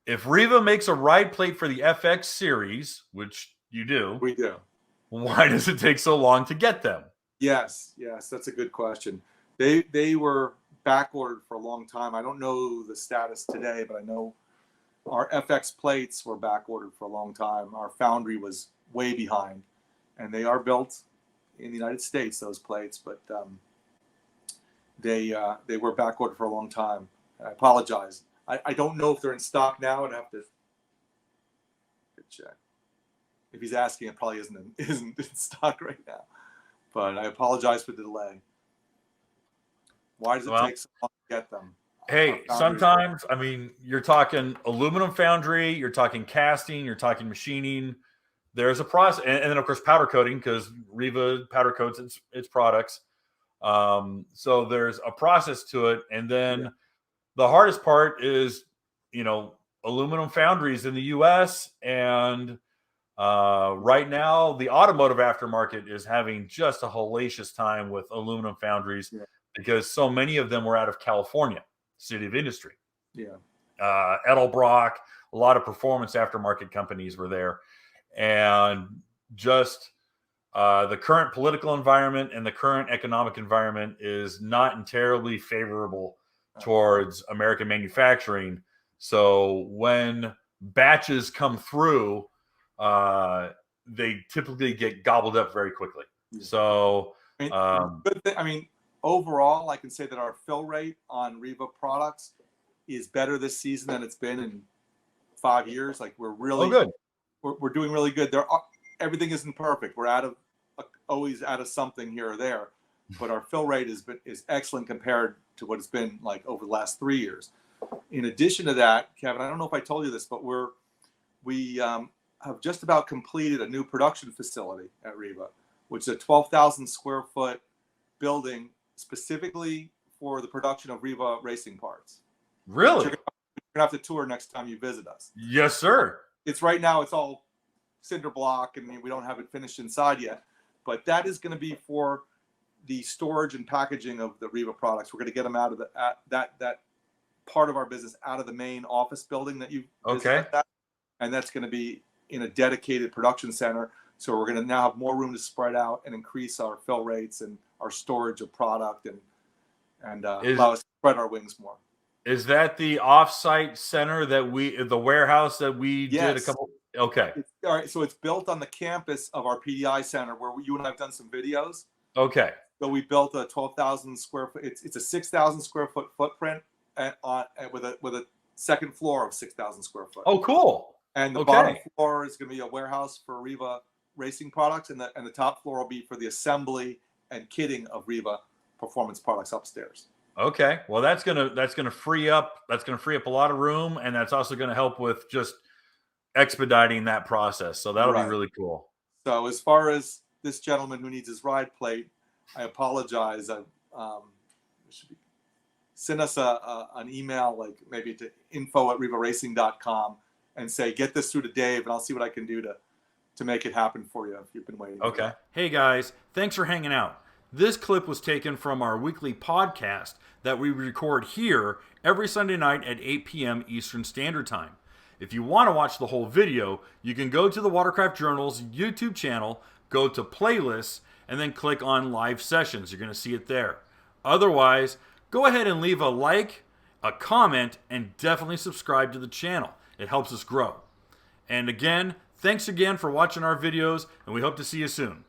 if Riva makes a ride plate for the FX series, which you do, We do. why does it take so long to get them? Yes, that's a good question. They were back ordered for a long time. I don't know the status today, but I know our FX plates were back ordered for a long time. Our foundry was way behind, and they are built in the United States, those plates, but they were back ordered for a long time. I apologize. I don't know if they're in stock now. I'd have to check. If he's asking, it probably isn't in stock right now. But I apologize for the delay. Why does it take so long to get them? Hey, sometimes, I mean, you're talking aluminum foundry, you're talking casting, you're talking machining. There's a process, and then of course powder coating, because Riva powder coats its products. So there's a process to it, and then the hardest part is, aluminum foundries in the U.S. and right now the automotive aftermarket is having just a hellacious time with aluminum foundries because so many of them were out of California, city of industry. Edelbrock, a lot of performance aftermarket companies were there, and just the current political environment and the current economic environment is not terribly favorable towards American manufacturing. So when batches come through, they typically get gobbled up very quickly. So, overall, I can say that our fill rate on Riva products is better this season than it's been in 5 years. Like we're really good. We're doing really good. Everything isn't perfect. We're always out of something here or there, but our fill rate is excellent compared to what it's been like over the last 3 years. In addition to that, Kevin, I don't know if I told you this, but we have just about completed a new production facility at Riva, which is a 12,000 square foot building specifically for the production of Riva racing parts. Really? You're gonna have to tour next time you visit us. Yes, sir. It's right now. It's all cinder block, and we don't have it finished inside yet. But that is going to be for the storage and packaging of the Riva products. We're going to get them out of that part of our business out of the main office building that you visited, and that's going to be in a dedicated production center. So we're going to now have more room to spread out and increase our fill rates and our storage of product and allow us to spread our wings more. Is that the off-site center the warehouse that we did a couple? Okay. All right. So it's built on the campus of our PDI center where you and I have done some videos. Okay. So we built a 12,000 square foot. It's a 6,000 square foot footprint with a second floor of 6,000 square foot. Oh, cool. And the bottom floor is going to be a warehouse for Riva racing products, and the top floor will be for the assembly and kitting of Riva performance products upstairs. Okay. Well, that's gonna free up a lot of room, and that's also going to help with just expediting that process. So that'll be really cool. So as far as this gentleman who needs his ride plate, I apologize. Send us an email, like maybe to info@rivaracing.com, and say, get this through to Dave, and I'll see what I can do to make it happen for you if you've been waiting. Okay. Hey guys, thanks for hanging out. This clip was taken from our weekly podcast that we record here every Sunday night at 8 p.m. Eastern Standard Time. If you want to watch the whole video, you can go to the Watercraft Journal's YouTube channel, go to playlists, and then click on live sessions. You're going to see it there. Otherwise, go ahead and leave a like, a comment, and definitely subscribe to the channel. It helps us grow. And again, thanks again for watching our videos, and we hope to see you soon.